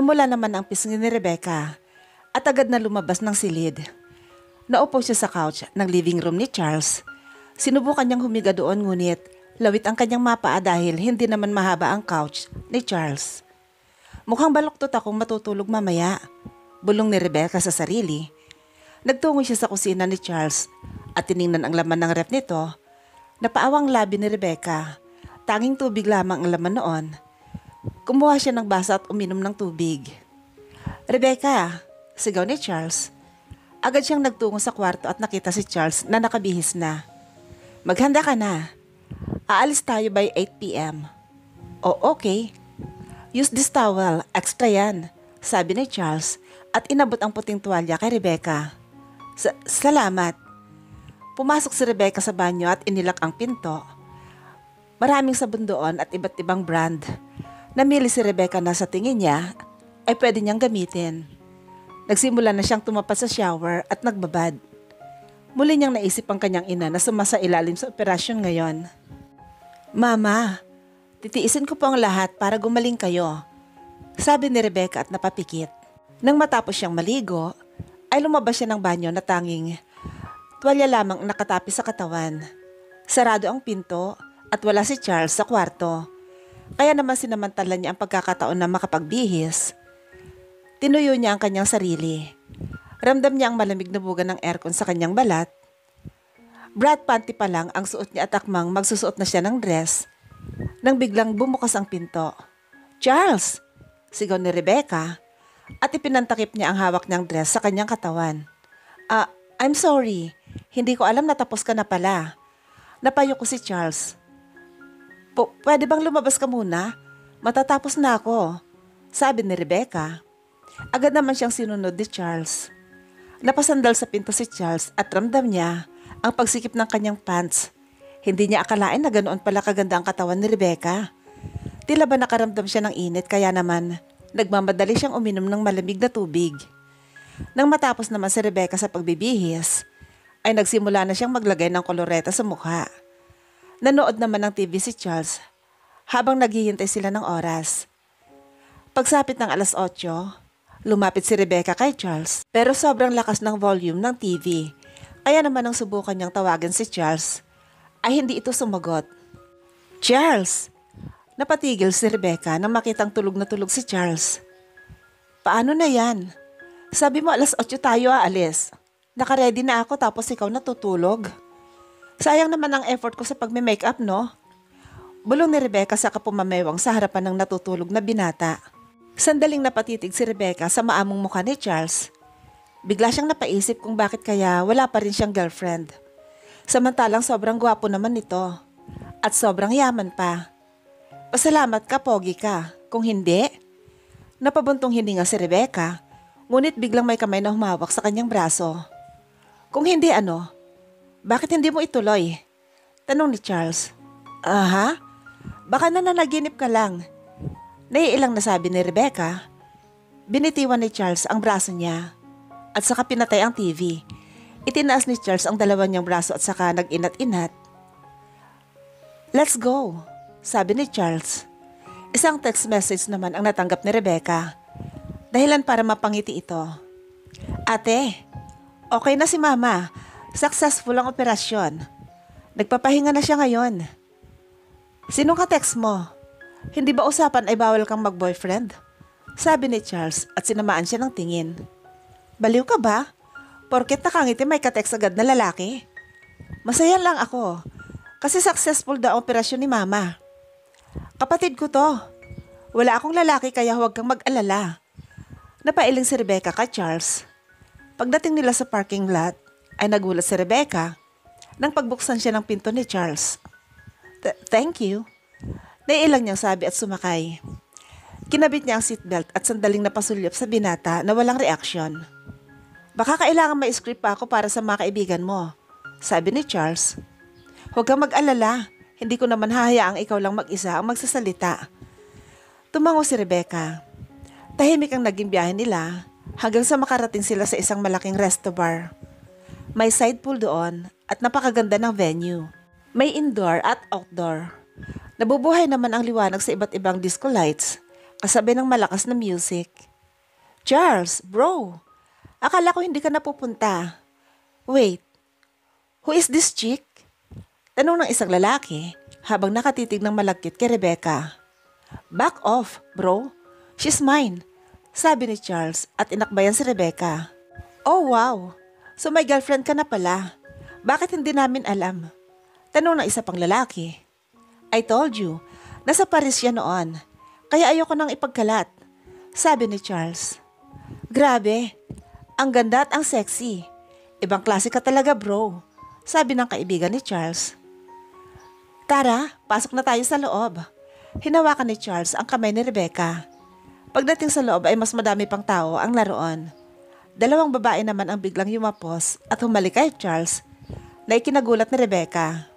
Namula naman ang pisngi ni Rebecca at agad na lumabas ng silid. Naupo siya sa couch ng living room ni Charles. Sinubukan niyang humiga doon ngunit lawit ang kanyang mapaa dahil hindi naman mahaba ang couch ni Charles. Mukhang baluktot akong matutulog mamaya, bulong ni Rebecca sa sarili. Nagtungo siya sa kusina ni Charles at tiningnan ang laman ng ref nito. Napaawang labi ni Rebecca. Tanging tubig lamang ang laman noon. Kumuha siya ng baso at uminom ng tubig. "Rebecca!" sigaw ni Charles. Agad siyang nagtungo sa kwarto at nakita si Charles na nakabihis na. "Maghanda ka na. Aalis tayo by 8 p.m. "Oh, okay. Use this towel, extra yan," sabi ni Charles at inabot ang puting tuwalya kay Rebecca. Salamat." Pumasok si Rebecca sa banyo at inilak ang pinto. Maraming sabon doon at iba't ibang brand. Namili si Rebecca na sa tingin niya ay pwede niyang gamitin. Nagsimula na siyang tumapat sa shower at nagbabad. Muli niyang naisip ang kanyang ina na sumasailalim sa operasyon ngayon. "Mama, titiisin ko po ang lahat para gumaling kayo," sabi ni Rebecca at napapikit. Nang matapos siyang maligo, ay lumabas siya ng banyo na tanging tuwalya lamang nakatapis sa katawan. Sarado ang pinto at wala si Charles sa kwarto. Kaya naman sinamantala niya ang pagkakataon na makapagbihis. Tinuyo niya ang kanyang sarili. Ramdam niya ang malamig na buga ng aircon sa kanyang balat. Bra at panty pa lang ang suot niya at akmang magsusuot na siya ng dress. Nang biglang bumukas ang pinto. "Charles!" sigaw ni Rebecca at ipinantakip niya ang hawak niyang dress sa kanyang katawan. I'm sorry. Hindi ko alam na tapos ka na pala." Napayo ko si Charles. Pwede bang lumabas ka muna? Matatapos na ako," sabi ni Rebecca. Agad naman siyang sinunod ni Charles. Napasandal sa pinto si Charles at ramdam niya ang pagsikip ng kanyang pants. Hindi niya akalain na ganoon pala kaganda ang katawan ni Rebecca. Tila ba nakaramdam siya ng init kaya naman nagmamadali siyang uminom ng malamig na tubig. Nang matapos naman si Rebecca sa pagbibihis, ay nagsimula na siyang maglagay ng koloreta sa mukha. Nanood naman ng TV si Charles habang naghihintay sila ng oras. Pagsapit ng 8:00, lumapit si Rebecca kay Charles pero sobrang lakas ng volume ng TV. Kaya naman nang subukan niyang tawagan si Charles, ay hindi ito sumagot. "Charles!" Napatigil si Rebecca nang makitang tulog na tulog si Charles. "Paano na yan? Sabi mo 8:00 tayo aalis. Nakaready na ako tapos ikaw natutulog. Sayang naman ang effort ko sa pagme-makeup, no?" Bulong ni Rebecca sa kapumamewang sa harapan ng natutulog na binata. Sandaling napatitig si Rebecca sa maamong mukha ni Charles. Bigla siyang napaisip kung bakit kaya wala pa rin siyang girlfriend. Samantalang sobrang gwapo naman nito at sobrang yaman pa. Pasalamat ka, pogi ka. Kung hindi, napabuntong hininga si Rebecca, ngunit biglang may kamay na humawak sa kanyang braso. "Kung hindi ano? Bakit hindi mo ituloy?" tanong ni Charles. "Aha? Baka nananaginip ka lang." Naiilang nasabi ni Rebecca. Binitiwan ni Charles ang braso niya at saka pinatay ang TV. Itinaas ni Charles ang dalawa niyang braso at saka nag-inat-inat. "Let's go," sabi ni Charles. Isang text message naman ang natanggap ni Rebecca. Dahilan para mapangiti ito. "Ate, okay na si Mama. Successful ang operasyon. Nagpapahinga na siya ngayon." "Sinong ka-text mo? Hindi ba usapan ay bawal kang mag-boyfriend?" sabi ni Charles at sinamaan siya ng tingin. "Baliw ka ba? Porket nakangiti may ka-text agad na lalaki? Masaya lang ako kasi successful daw ang operasyon ni Mama. Kapatid ko to. Wala akong lalaki kaya huwag kang mag-alala." Napailing si Rebecca kay Charles. Pagdating nila sa parking lot ay nagulat si Rebecca nang pagbuksan siya ng pinto ni Charles. Thank you," naiilang niyang sabi at sumakay. Kinabit niya ang seatbelt at sandaling napasulyap sa binata na walang reaksyon. "Baka kailangan may script pa ako para sa mga kaibigan mo," sabi ni Charles. "Huwag kang mag-alala, hindi ko naman hahayaang ikaw lang mag-isa ang magsasalita." Tumango si Rebecca. Tahimik ang naging biyahe nila hanggang sa makarating sila sa isang malaking resto bar. May side pool doon at napakaganda ng venue. May indoor at outdoor. Nabubuhay naman ang liwanag sa iba't ibang disco lights, kasabi ng malakas na music. Charles, bro, akala ko hindi ka napupunta. Wait, who is this chick? Tanong ng isang lalaki habang nakatitig ng malagkit kay Rebecca. Back off, bro. She's mine, sabi ni Charles at inakbayan si Rebecca. Oh wow, so may girlfriend ka na pala. Bakit hindi namin alam? Tanong ng isa pang lalaki. I told you, nasa Paris siya noon, kaya ayoko nang ipagkalat, sabi ni Charles. Grabe, ang ganda at ang sexy. Ibang klase ka talaga bro, sabi ng kaibigan ni Charles. Tara, pasok na tayo sa loob. Hinawakan ni Charles ang kamay ni Rebecca. Pagdating sa loob ay mas madami pang tao ang laruan. Dalawang babae naman ang biglang yumapos at humalik kay Charles na ikinagulat ni Rebecca.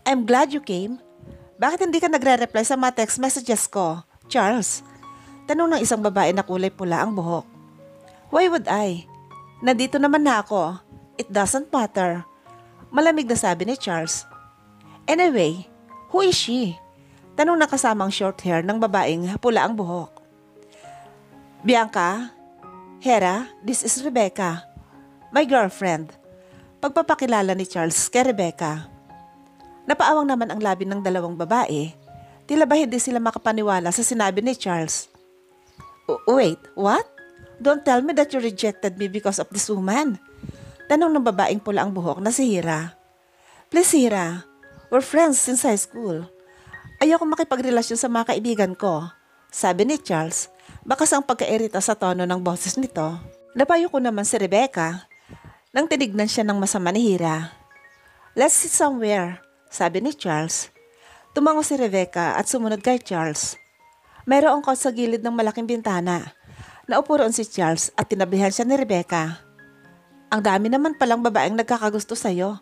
I'm glad you came. Bakit hindi ka nagre-reply sa mga text messages ko, Charles? Tanong ng isang babae na kulay pula ang buhok. Why would I? Nandito naman na ako. It doesn't matter. Malamig na sabi ni Charles. Anyway, who is she? Tanong na kasamang short hair ng babaeng pula ang buhok. Bianca, Hera, this is Rebecca, my girlfriend. Pagpapakilala ni Charles kay Rebecca. Napaawang naman ang labi ng dalawang babae. Tila ba hindi sila makapaniwala sa sinabi ni Charles. Wait, what? Don't tell me that you rejected me because of this woman. Tanong ng babaeng pula ang buhok na si Hira. Please Hira, we're friends since high school. Ayoko makipagrelasyon sa mga kaibigan ko, sabi ni Charles, bakas ang pagkairita sa tono ng boses nito. Napayo ko naman si Rebecca nang tinignan siya ng masama ni Hira. Let's sit somewhere, sabi ni Charles. Tumango si Rebecca at sumunod kay Charles. Mayroong couch sa gilid ng malaking bintana. Naupo roon si Charles at tinabihan siya ni Rebecca. Ang dami naman palang babaeng nagkakagusto sa'yo.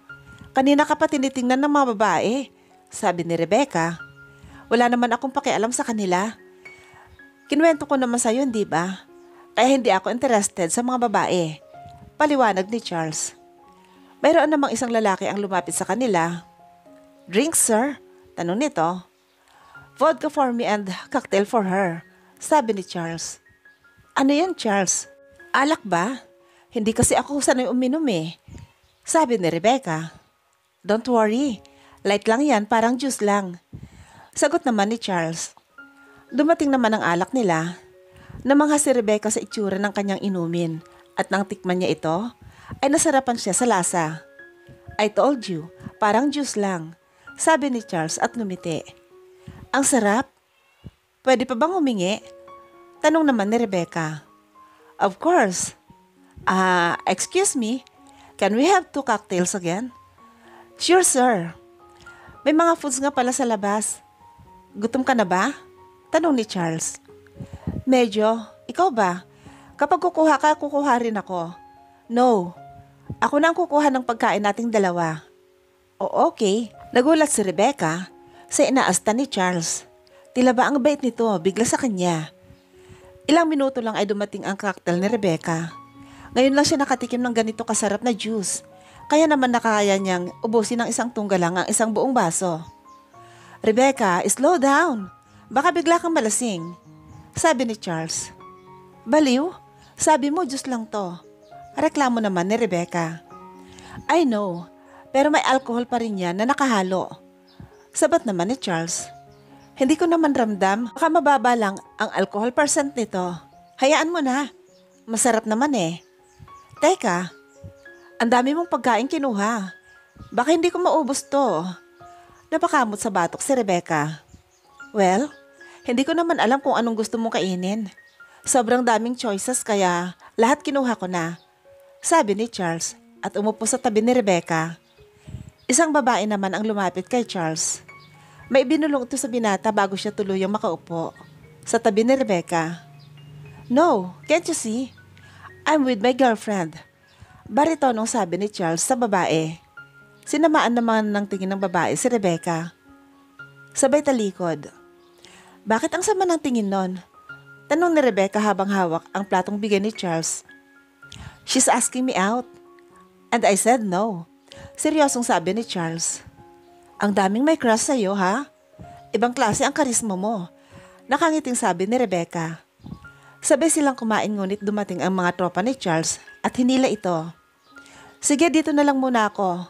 Kanina ka pa tinitingnan ng mga babae, sabi ni Rebecca. Wala naman akong pakialam sa kanila. Kinuwento ko naman sa'yo, hindi ba? Kaya hindi ako interested sa mga babae. Paliwanag ni Charles. Mayroon namang isang lalaki ang lumapit sa kanila. Drinks, sir? Tanong nito. Vodka for me and cocktail for her, sabi ni Charles. Ano yan, Charles? Alak ba? Hindi kasi ako sanay uminom eh, sabi ni Rebecca. Don't worry, light lang yan, parang juice lang, sagot naman ni Charles. Dumating naman ang alak nila. Namangha si Rebecca sa itsura ng kanyang inumin at nang tikman niya ito, ay nasarapan siya sa lasa. I told you, parang juice lang, sabi ni Charles at ngumiti. Ang sarap. Pwede pa bang humingi? Tanong naman ni Rebecca. Of course. Excuse me, can we have 2 cocktails again? Sure, sir. May mga foods nga pala sa labas. Gutom ka na ba? Tanong ni Charles. Medyo. Ikaw ba? Kapag kukuha ka, kukuha rin ako. No. Ako na ang kukuha ng pagkain nating dalawa. O okay. Nagulat si Rebecca sa inaasta ni Charles. Tila ba ang bait nito bigla sa kanya? Ilang minuto lang ay dumating ang cocktail ni Rebecca. Ngayon lang siya nakatikim ng ganito kasarap na juice. Kaya naman nakakaya niyang ubusin ng isang tunggal lang ang isang buong baso. Rebecca, slow down. Baka bigla kang malasing, sabi ni Charles. Baliw, sabi mo juice lang to. Reklamo naman ni Rebecca. I know, pero may alcohol pa rin yan na nakahalo, sabat naman ni Charles. Hindi ko naman ramdam, baka mababa lang ang alcohol percent nito. Hayaan mo na, masarap naman eh. Teka, ang dami mong pagkain kinuha. Baka hindi ko maubos to. Napakamot sa batok si Rebecca. Well, hindi ko naman alam kung anong gusto mong kainin. Sobrang daming choices kaya lahat kinuha ko na, sabi ni Charles at umupo sa tabi ni Rebecca. Isang babae naman ang lumapit kay Charles. May binulong ito sa binata bago siya tuluyang makaupo sa tabi ni Rebecca. No, can't you see? I'm with my girlfriend. Baritonong sabi ni Charles sa babae. Sinamaan naman ng tingin ng babae si Rebecca. Sabay talikod. Bakit ang sama ng tingin nun? Tanong ni Rebecca habang hawak ang platong bigay ni Charles. She's asking me out. And I said no. Seryosong sabi ni Charles. Ang daming may crush sa'yo, ha? Ibang klase ang karisma mo. Nakangiting sabi ni Rebecca. Sabay silang kumain ngunit dumating ang mga tropa ni Charles at hinila ito. Sige, dito na lang muna ako.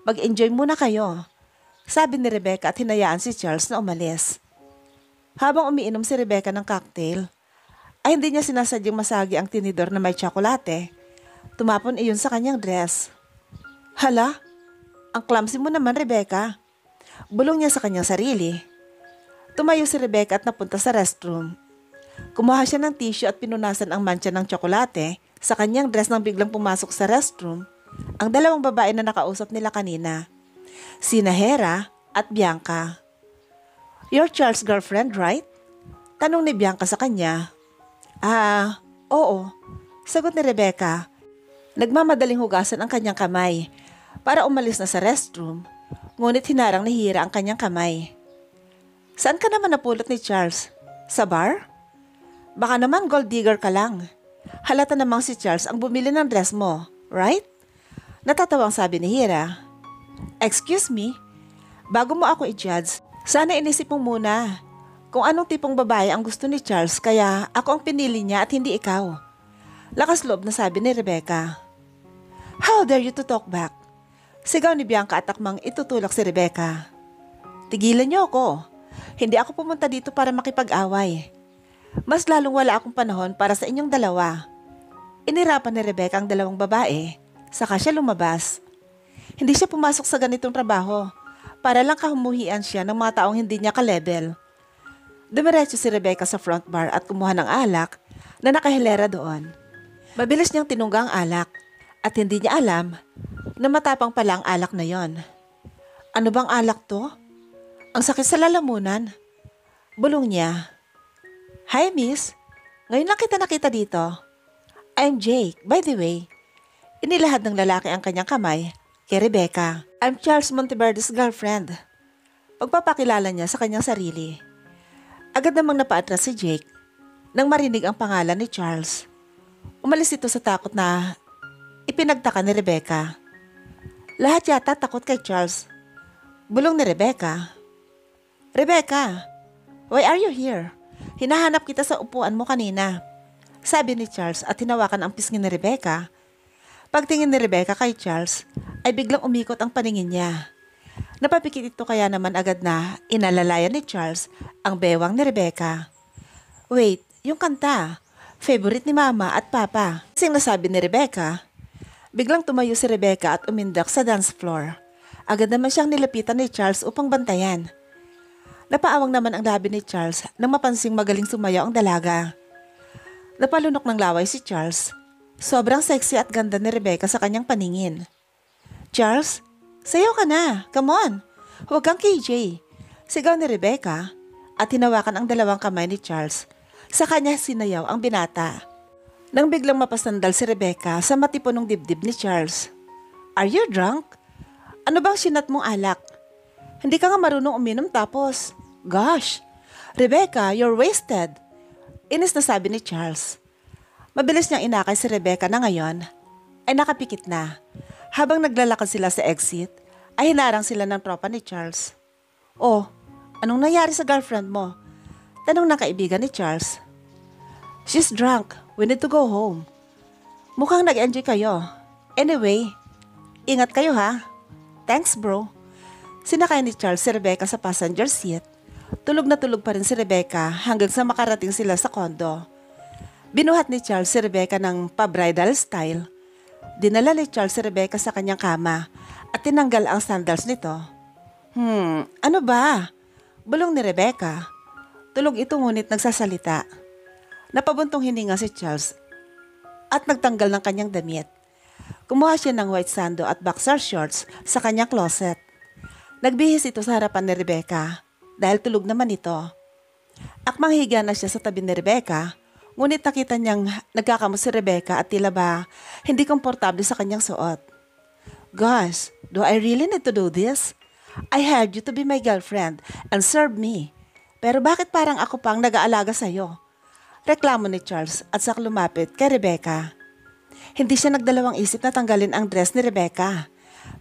Mag-enjoy muna kayo, sabi ni Rebecca at hinayaan si Charles na umalis. Habang umiinom si Rebecca ng cocktail, ay hindi niya sinasadyang masagi ang tinidor na may tsokolate. Tumapon iyon sa kanyang dress. Hala, ang clumsy mo naman, Rebecca. Bulong niya sa kanyang sarili. Tumayo si Rebecca at napunta sa restroom. Kumuha siya ng tissue at pinunasan ang mancha ng tsokolate sa kanyang dress nang biglang pumasok sa restroom ang dalawang babae na nakausap nila kanina, sina Hera at Bianca. You're Charles' girlfriend, right? Tanong ni Bianca sa kanya. Oo, sagot ni Rebecca. Nagmamadaling hugasan ang kanyang kamay para umalis na sa restroom, ngunit hinarang ni Hera ang kanyang kamay. Saan ka naman napulot ni Charles? Sa bar? Baka naman gold digger ka lang. Halata namang si Charles ang bumili ng dress mo, right? Natatawang sabi ni Hera. Excuse me, bago mo ako i-judge, sana inisip mo muna kung anong tipong babae ang gusto ni Charles kaya ako ang pinili niya at hindi ikaw. Lakas loob na sabi ni Rebecca. How dare you to talk back? Sigaw ni Bianca at akmang itutulak si Rebecca. Tigilan niyo ako. Hindi ako pumunta dito para makipag-away. Mas lalong wala akong panahon para sa inyong dalawa. Inirapan ni Rebecca ang dalawang babae, saka siya lumabas. Hindi siya pumasok sa ganitong trabaho para lang kahumuhian siya ng mga taong hindi niya ka-level. Dumiretso si Rebecca sa front bar at kumuha ng alak na nakahilera doon. Mabilis niyang tinungga ang alak at hindi niya alam na matapang pala ang alak na yon. Ano bang alak to? Ang sakit sa lalamunan. Bulong niya. Hi miss, ngayon lang kita nakita dito. I'm Jake, by the way. Inilahad ng lalaki ang kanyang kamay kay Rebecca. I'm Charles Monteverde's girlfriend. Pagpapakilala niya sa kanyang sarili. Agad namang napaatras si Jake nang marinig ang pangalan ni Charles. Umalis ito sa takot na ipinagtaka ni Rebecca. Lahat yata takot kay Charles. Bulong ni Rebecca. Rebecca, why are you here? Hinahanap kita sa upuan mo kanina, sabi ni Charles at hinawakan ang pisngi ni Rebecca. Pagtingin ni Rebecca kay Charles ay biglang umikot ang paningin niya. Napapikit ito kaya naman agad na inalalayan ni Charles ang bewang ni Rebecca. Wait, yung kanta, favorite ni Mama at Papa, sing nasabi ni Rebecca. Biglang tumayo si Rebecca at umindak sa dance floor. Agad naman siyang nilapitan ni Charles upang bantayan. Napaawang naman ang labi ni Charles nang mapansing magaling sumayaw ang dalaga. Napalunok ng laway si Charles. Sobrang sexy at ganda ni Rebecca sa kanyang paningin. Charles, sayaw ka na. Come on. Huwag kang KJ. Sigaw ni Rebecca at hinawakan ang dalawang kamay ni Charles. Sa kanya sinayaw ang binata. Nang biglang mapasandal si Rebecca sa matipunong dibdib ni Charles. Are you drunk? Ano bang sinat mong alak? Hindi ka nga marunong uminom tapos. Gosh, Rebecca, you're wasted. Inis na sabi ni Charles. Mabilis niyang inakay si Rebecca na ngayon ay nakapikit na. Habang naglalakad sila sa exit, ay hinarang sila ng tropa ni Charles. Oh, anong nangyari sa girlfriend mo? Tanong ng kaibigan ni Charles. She's drunk. We need to go home. Mukhang nag-enjoy kayo. Anyway, ingat kayo ha. Thanks bro. Sinakay ni Charles si Rebecca sa passenger seat. Tulog na tulog pa rin si Rebecca hanggang sa makarating sila sa kondo. Binuhat ni Charles si Rebecca ng pa-bridal style. Dinala ni Charles si Rebecca sa kanyang kama at tinanggal ang sandals nito. Ano ba? Bulong ni Rebecca. Tulog ito ngunit nagsasalita. Napabuntong hininga si Charles at nagtanggal ng kanyang damit. Kumuha siya ng white sando at boxer shorts sa kanyang closet. Nagbihis ito sa harapan ni Rebecca dahil tulog naman ito. Akmang higa na siya sa tabi ni Rebecca, ngunit nakita niyang nagkakamos si Rebecca at tila ba hindi komportable sa kanyang suot. Gosh, do I really need to do this? I hired you to be my girlfriend and serve me. Pero bakit parang ako pang nag-aalaga sa'yo? Reklamo ni Charles at saka lumapit kay Rebecca. Hindi siya nagdalawang isip na tanggalin ang dress ni Rebecca.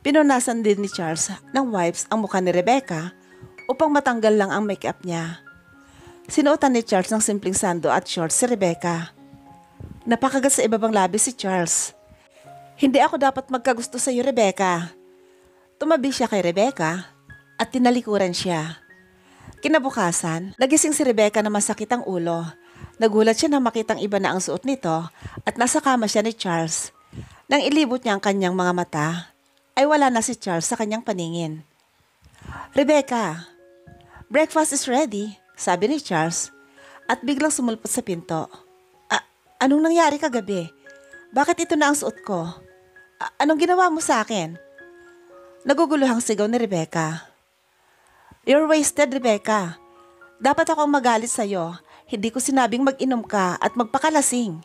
Pinunasan din ni Charles ng wipes ang mukha ni Rebecca upang matanggal lang ang makeup niya. Sinuotan ni Charles ng simpleng sando at shorts si Rebecca. Napakagat sa ibabang labis si Charles. Hindi ako dapat magkagusto sa iyo, Rebecca. Tumabi siya kay Rebecca at tinalikuran siya. Kinabukasan, nagising si Rebecca na masakit ang ulo. Nagulat siya na makitang iba na ang suot nito at nasa kama siya ni Charles. Nang ilibot niya ang kanyang mga mata, ay wala na si Charles sa kanyang paningin. Rebecca, breakfast is ready, sabi ni Charles at biglang sumulpot sa pinto. Anong nangyari kagabi? Bakit ito na ang suot ko? Anong ginawa mo sa akin? Naguguluhang sigaw ni Rebecca. You're wasted, Rebecca. Dapat akong magalit sa'yo. Hindi ko sinabing mag-inom ka at magpakalasing.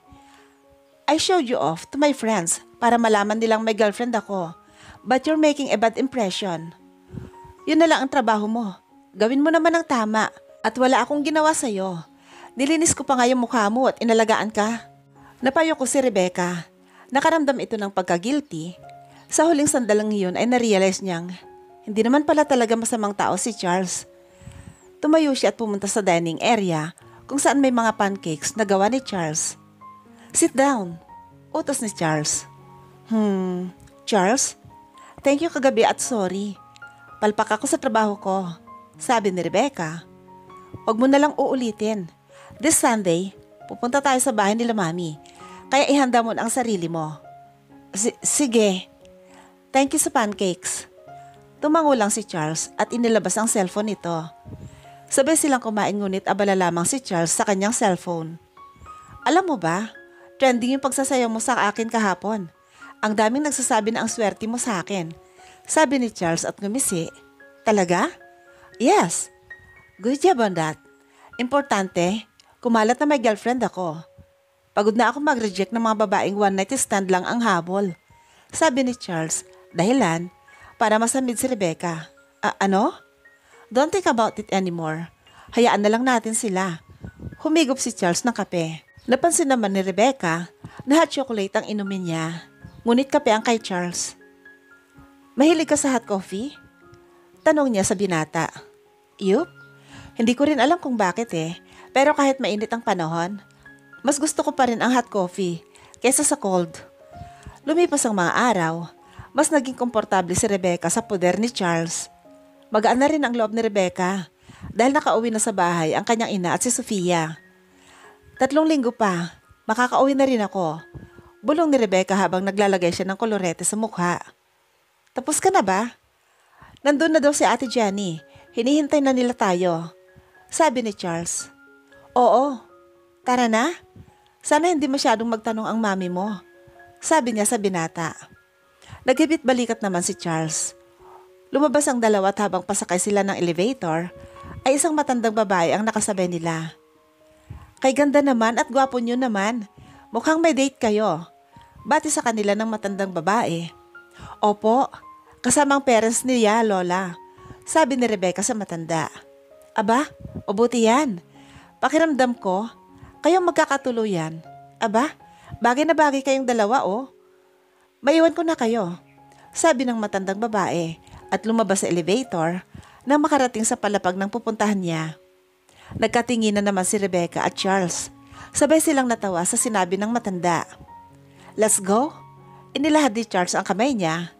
I showed you off to my friends para malaman nilang may girlfriend ako. But you're making a bad impression. Yun na lang ang trabaho mo. Gawin mo naman ang tama at wala akong ginawa sa'yo. Nilinis ko pa nga yung mukha mo at inalagaan ka. Napayo ko si Rebecca. Nakaramdam ito ng pagka-guilty. Sa huling sandalang iyon ay narealize niyang hindi naman pala talaga masamang tao si Charles. Tumayo siya at pumunta sa dining area kung saan may mga pancakes na gawa ni Charles. Sit down, utos ni Charles. Charles? Thank you kagabi at sorry. Palpak ako sa trabaho ko, sabi ni Rebecca. Huwag mo na lang uulitin. This Sunday, pupunta tayo sa bahay nila Mami. Kaya ihanda mo na ang sarili mo. Sige. Thank you sa pancakes. Tumango lang si Charles at inilabas ang cellphone nito. Sabay silang kumain ngunit abala lamang si Charles sa kanyang cellphone. Alam mo ba, trending yung pagsasayaw mo sa akin kahapon. Ang daming nagsasabi na ang swerte mo sa akin. Sabi ni Charles at ngumisi. Talaga? Yes. Good job on that. Importante, kumalat na may girlfriend ako. Pagod na ako mag-reject ng mga babaeng one night stand lang ang habol. Sabi ni Charles, dahilan para masamid si Rebecca. Ano? Don't think about it anymore. Hayaan na lang natin sila. Humigop si Charles ng kape. Napansin naman ni Rebecca na hot chocolate ang inumin niya. Ngunit kape ang kay Charles. Mahilig ka sa hot coffee? Tanong niya sa binata. Yup. Hindi ko rin alam kung bakit pero kahit mainit ang panahon, mas gusto ko pa rin ang hot coffee kaysa sa cold. Lumipas ang mga araw, mas naging komportable si Rebecca sa poder ni Charles. Magaan na rin ang loob ni Rebecca dahil nakauwi na sa bahay ang kanyang ina at si Sofia. 3 linggo pa, makakauwi na rin ako. Bulong ni Rebecca habang naglalagay siya ng kolorete sa mukha. Tapos ka na ba? Nandun na daw si Ate Jenny. Hinihintay na nila tayo. Sabi ni Charles. Oo. Tara na. Sana hindi masyadong magtanong ang mami mo. Sabi niya sa binata. Naghibit balikat naman si Charles. Lumabas ang dalawa at habang pasakay sila ng elevator, ay isang matandang babae ang nakasabay nila. Kay ganda naman at gwapo niyo naman. Mukhang may date kayo. Bati sa kanila ng matandang babae. Opo, kasamang parents niya, Lola. Sabi ni Rebecca sa matanda. Aba, mabuti yan. Pakiramdam ko, kayong magkakatuluyan. Aba, bagay na bagay kayong dalawa Maiwan ko na kayo. Sabi ng matandang babae at lumabas sa elevator nang makarating sa palapag ng pupuntahan niya. Nagkatinginan naman si Rebecca at Charles. Sabay silang natawa sa sinabi ng matanda. Let's go? Inilahad ni Charles ang kamay niya.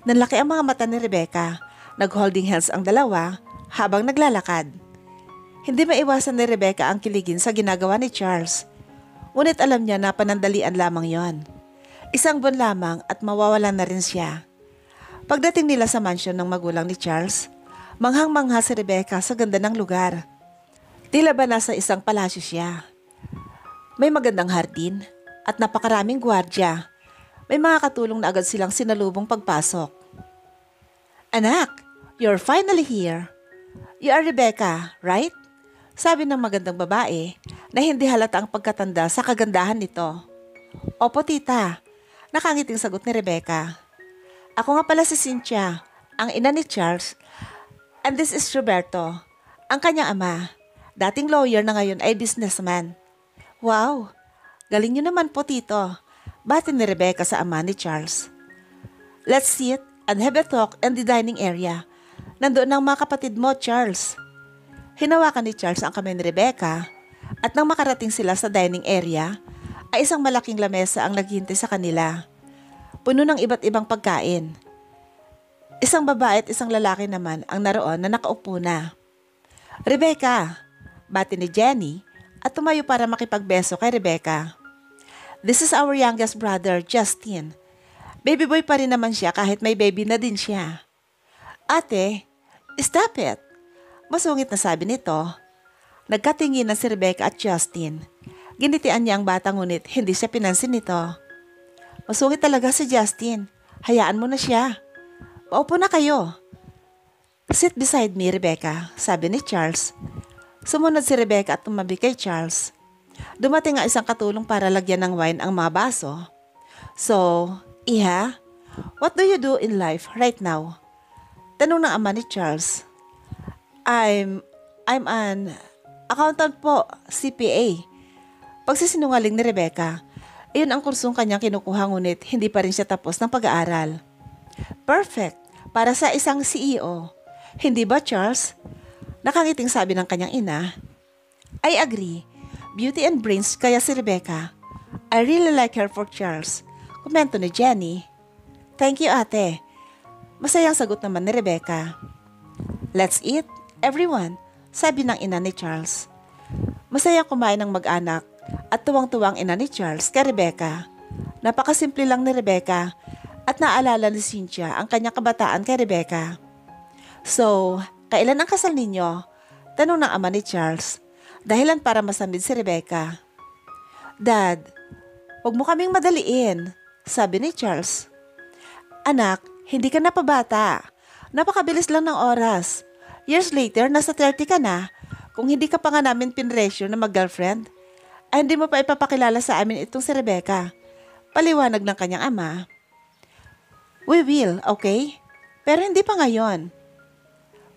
Nanlaki ang mga mata ni Rebecca. Nag-holding hands ang dalawa habang naglalakad. Hindi maiwasan ni Rebecca ang kiligin sa ginagawa ni Charles. Ngunit alam niya na panandalian lamang yon. 1 buwan lamang at mawawalan na rin siya. Pagdating nila sa mansion ng magulang ni Charles, manghang-mangha si Rebecca sa ganda ng lugar. Tila ba nasa isang palasyo siya. May magandang hardin at napakaraming gwardya. May mga katulong na agad silang sinalubong pagpasok. Anak, you're finally here. You are Rebecca, right? Sabi ng magandang babae na hindi halata ang pagkatanda sa kagandahan nito. Opo tita, nakangiting sagot ni Rebecca. Ako nga pala si Cynthia, ang ina ni Charles. And this is Roberto, ang kanyang ama. Dating lawyer na ngayon ay businessman. Wow, galing niyo naman po tito. Bati ni Rebecca sa ama ni Charles. Let's sit and have a talk in the dining area. Nandoon ang mga kapatid mo, Charles. Hinawakan ni Charles ang kamay ni Rebecca at nang makarating sila sa dining area, ay isang malaking lamesa ang naghihintay sa kanila. Puno ng iba't ibang pagkain. Isang babae at isang lalaki naman ang naroon na nakaupo na. Rebecca, bati ni Jenny at tumayo para makipagbeso kay Rebecca. This is our youngest brother, Justin. Baby boy pa rin naman siya kahit may baby na din siya. Ate, stop it. Masungit na sabi nito. Nagkatinginan si Rebecca at Justin. Ginitian niya ang bata ngunit hindi siya pinansin nito. Masungit talaga si Justin. Hayaan mo na siya. Paupo na kayo. Sit beside me, Rebecca, sabi ni Charles. Sumunod si Rebecca at tumabi kay Charles. Dumating ang isang katulong para lagyan ng wine ang mga baso. So, Iha, what do you do in life right now? Tanong ng ama ni Charles. I'm an accountant po, CPA. Pagsisinungaling ni Rebecca, iyon ang kursong kanyang kinukuha ngunit hindi pa rin siya tapos ng pag-aaral. Perfect, para sa isang CEO. Hindi ba, Charles? Nakangiting sabi ng kanyang ina. I agree. Beauty and brains kaya si Rebecca. I really like her for Charles. Komento ni Jenny. Thank you, ate. Masayang sagot naman ni Rebecca. Let's eat, everyone, sabi ng ina ni Charles. Masayang kumain ng mag-anak at tuwang-tuwang ina ni Charles kay Rebecca. Napakasimple lang ni Rebecca at naalala ni Cynthia ang kanyang kabataan kay Rebecca. So, kailan ang kasal ninyo? Tanong ng ama ni Charles. Dahilan para masamid si Rebecca. Dad, huwag mo kaming madaliin, sabi ni Charles. Anak, hindi ka na pabata. Napakabilis lang ng oras. Years later, nasa 30 ka na. Kung hindi ka pa nga namin pinresyo na mag-girlfriend, ay hindi mo pa ipapakilala sa amin itong si Rebecca. Paliwanag ng kanyang ama. We will, okay? Pero hindi pa ngayon.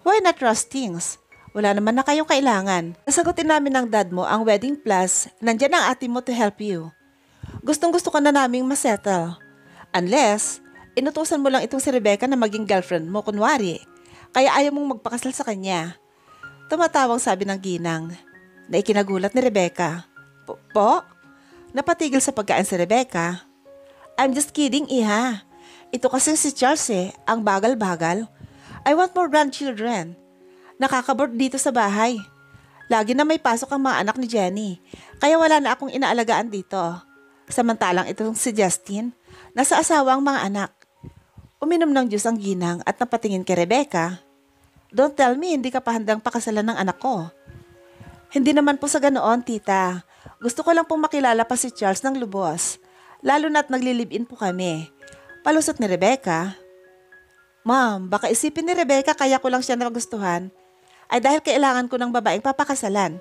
Why not rush things? Wala naman na kayong kailangan. Nasagutin namin ng dad mo ang wedding plus, nandyan ang ate mo to help you. Gustong-gusto ka na naming masettle. Unless, inutusan mo lang itong si Rebecca na maging girlfriend mo kunwari, kaya ayaw mong magpakasal sa kanya. Tumatawang sabi ng ginang, na ikinagulat ni Rebecca. Po? Napatigil sa pagkain si Rebecca. I'm just kidding, iha. Ito kasi si Charles ang bagal-bagal. I want more grandchildren. Nakakaboard dito sa bahay. Lagi na may pasok ang mga anak ni Jenny, kaya wala na akong inaalagaan dito. Samantalang itong si Justin, nasa asawa ang mga anak. Uminom ng juice ang ginang at napatingin kay Rebecca. Don't tell me hindi ka pa handang pakasalan ng anak ko. Hindi naman po sa ganoon, tita. Gusto ko lang pong makilala pa si Charles ng lubos, lalo na't nagli-live-in po kami. Palusot ni Rebecca. Ma'am, baka isipin ni Rebecca kaya ko lang siya nagustuhan ay dahil kailangan ko ng babaeng papakasalan.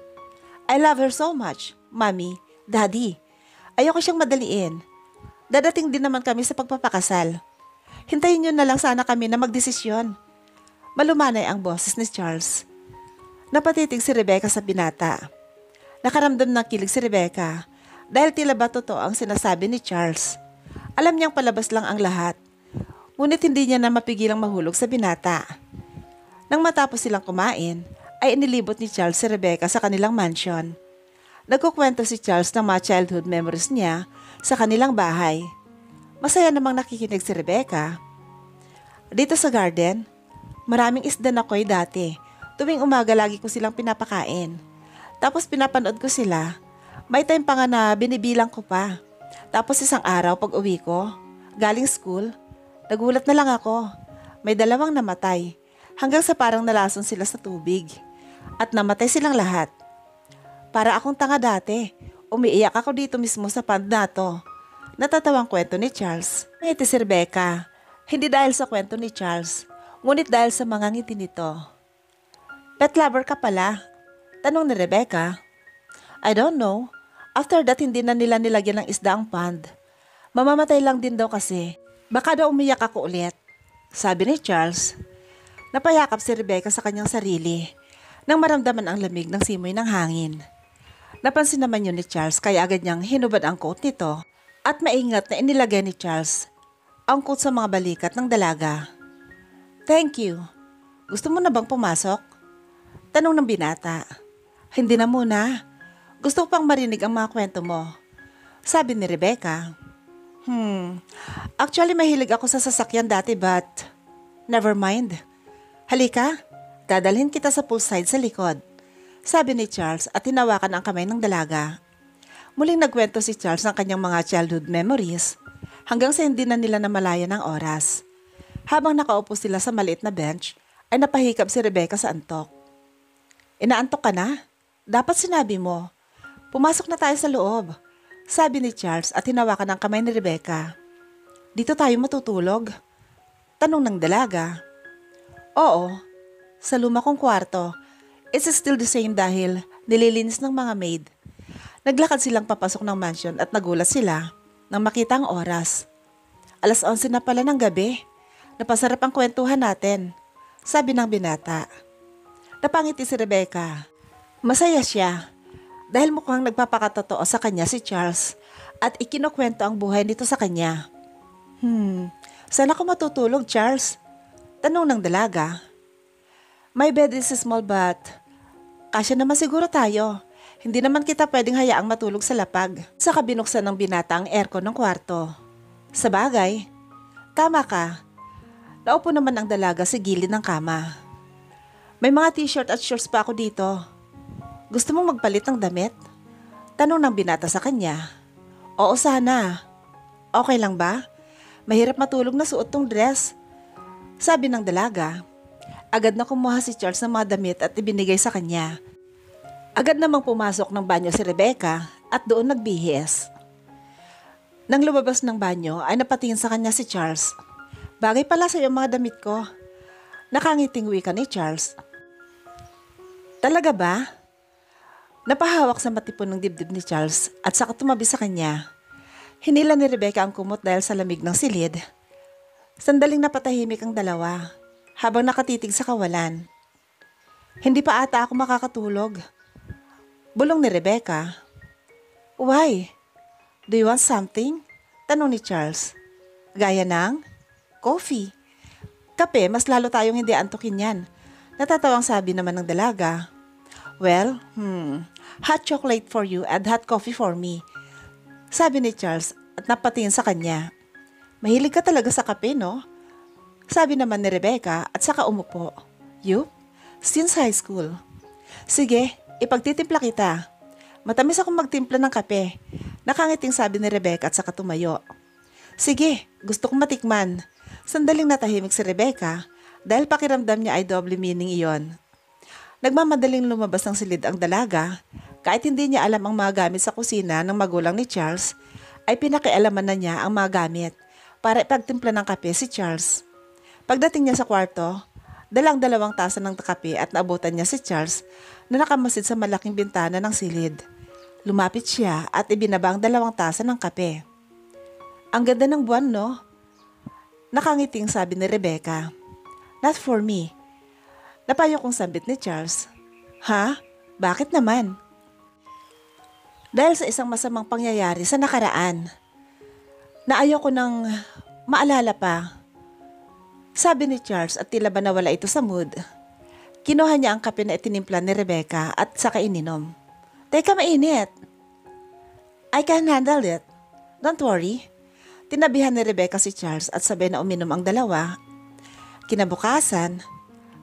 I love her so much, Mommy, Daddy. Ayoko siyang madaliin. Dadating din naman kami sa pagpapakasal. Hintayin niyo na lang sana kami na magdesisyon. Malumanay ang boses ni Charles. Napatitig si Rebecca sa binata. Nakaramdam ng kilig si Rebecca dahil tila ba totoo ang sinasabi ni Charles. Alam niyang palabas lang ang lahat. Ngunit hindi niya na mapigilang mahulog sa binata. Nang matapos silang kumain, ay inilibot ni Charles si Rebecca sa kanilang mansion. Nagkukwento si Charles ng mga childhood memories niya sa kanilang bahay. Masaya namang nakikinig si Rebecca. Dito sa garden, maraming isda na ko'y dati. Tuwing umaga lagi ko silang pinapakain. Tapos pinapanood ko sila. May time pa nga na binibilang ko pa. Tapos isang araw pag uwi ko, galing school, nagulat na lang ako. May dalawang namatay hanggang sa parang nalason sila sa tubig. At namatay silang lahat. Para akong tanga dati, umiiyak ako dito mismo sa pond na to. Natatawang kwento ni Charles. Ngiti si Rebecca. Hindi dahil sa kwento ni Charles, ngunit dahil sa mga ngiti nito. Pet lover ka pala? Tanong ni Rebecca. I don't know. After that, hindi na nila nilagyan ng isda ang pond. Mamamatay lang din daw kasi. Baka daw umiyak ako ulit. Sabi ni Charles. Napayakap si Rebecca sa kanyang sarili nang maramdaman ang lamig ng simoy ng hangin. Napansin naman yun ni Charles kaya agad niyang hinubad ang coat nito at maingat na inilagay ni Charles ang coat sa mga balikat ng dalaga. Thank you. Gusto mo na bang pumasok? Tanong ng binata. Hindi na muna. Gusto ko pang marinig ang mga kwento mo. Sabi ni Rebecca. Actually mahilig ako sa sasakyan dati but never mind. Halika, dadalhin kita sa poolside sa likod. Sabi ni Charles at tinawakan ang kamay ng dalaga. Muling nagkwento si Charles ng kanyang mga childhood memories hanggang sa hindi na nila namalayan ng oras. Habang nakaupo sila sa maliit na bench, ay napahikap si Rebecca sa antok. Inaantok ka na? Dapat sinabi mo. Pumasok na tayo sa loob. Sabi ni Charles at hinawakan ang kamay ni Rebecca. Dito tayo matutulog? Tanong ng dalaga. Oo, sa luma kong kwarto. It's still the same dahil nililinis ng mga maid. Naglakad silang papasok ng mansion at nagulat sila nang makita ang oras. 11:00 na pala ng gabi. Napasarap ang kwentuhan natin, sabi ng binata. Napangiti si Rebecca. Masaya siya dahil mukhang nagpapakatotoo sa kanya si Charles at ikinukwento ang buhay nito sa kanya. Saan ako matutulog, Charles? Tanong ng dalaga. My bed is small but kasya naman siguro tayo. Hindi naman kita pwedeng hayaang matulog sa lapag. Saka binuksan ng binata ang aircon ng kwarto. Sa bagay, tama ka. Naupo naman ang dalaga sa gilid ng kama. May mga t-shirt at shorts pa ako dito. Gusto mong magpalit ng damit? Tanong ng binata sa kanya. Oo sana. Okay lang ba? Mahirap matulog na suot tong dress. Sabi ng dalaga. Agad na kumuha si Charles ng mga damit at ibinigay sa kanya. Agad namang pumasok ng banyo si Rebecca at doon nagbihis. Nang lumabas ng banyo ay napatingin sa kanya si Charles. Bagay pala sa iyo mga damit ko. Nakangiting wika ni Charles. Talaga ba? Napahawak sa matipon ng dibdib ni Charles at saka tumabi sa kanya. Hinila ni Rebecca ang kumot dahil sa lamig ng silid. Sandaling napatahimik ang dalawa habang nakatitig sa kawalan. Hindi pa ata ako makakatulog. Bulong ni Rebecca. Why? Do you want something? Tanong ni Charles. Gaya ng coffee. Kape, mas lalo tayong hindi antukin yan. Natatawang sabi naman ng dalaga. Well, hot chocolate for you and hot coffee for me. Sabi ni Charles at napatingin sa kanya. Mahilig ka talaga sa kape, no? Sabi naman ni Rebecca at saka umupo. You? Since high school. Sige, ipagtitimpla kita. Matamis akong magtimpla ng kape. Nakangiting sabi ni Rebecca at saka tumayo. Sige, gusto kong matikman. Sandaling natahimik si Rebecca dahil pakiramdam niya ay double meaning iyon. Nagmamadaling lumabas ng silid ang dalaga. Kahit hindi niya alam ang mga gamit sa kusina ng magulang ni Charles, ay pinakialaman na niya ang mga gamit para ipagtimpla ng kape si Charles. Pagdating niya sa kwarto, dalang 2 tasa ng kape at naabutan niya si Charles na nakamasid sa malaking bintana ng silid. Lumapit siya at ibinaba ang 2 tasa ng kape. Ang ganda ng buwan, no? Nakangiting sabi ni Rebecca. Not for me. Napayo kong sambit ni Charles. Ha? Bakit naman? Dahil sa isang masamang pangyayari sa nakaraan na ayoko nang maalala pa. Sabi ni Charles at tila ba nawala ito sa mood. Kinuha niya ang kape na itinimpla ni Rebecca at saka ininom. Teka, mainit. I can handle it. Don't worry. Tinabihan ni Rebecca si Charles at sabay na uminom ang dalawa. Kinabukasan,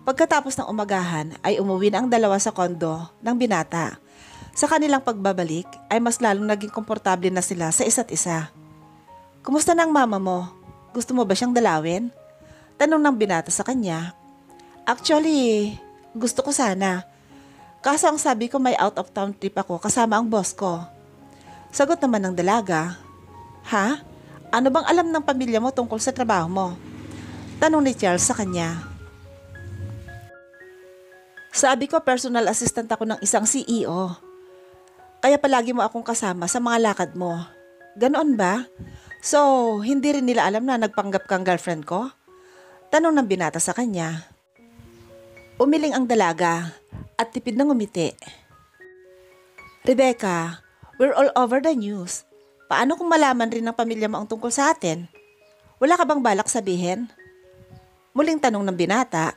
pagkatapos ng umagahan ay umuwi na ang dalawa sa kondo ng binata. Sa kanilang pagbabalik ay mas lalong naging komportable na sila sa isa't isa. Kumusta na ang mama mo? Gusto mo ba siyang dalawin? Tanong ng binata sa kanya. Actually, gusto ko sana. Kaso ang sabi ko may out of town trip ako kasama ang boss ko. Sagot naman ng dalaga. Ha? Ano bang alam ng pamilya mo tungkol sa trabaho mo? Tanong ni Charles sa kanya. Sabi ko personal assistant ako ng isang CEO. Kaya palagi mo akong kasama sa mga lakad mo. Ganoon ba? So, hindi rin nila alam na nagpanggap kang girlfriend ko? Tanong ng binata sa kanya. Umiling ang dalaga at tipid ng umiti. Rebecca, we're all over the news. Paano kung malaman rin ng pamilya mo ang tungkol sa atin? Wala ka bang balak sabihin? Muling tanong ng binata.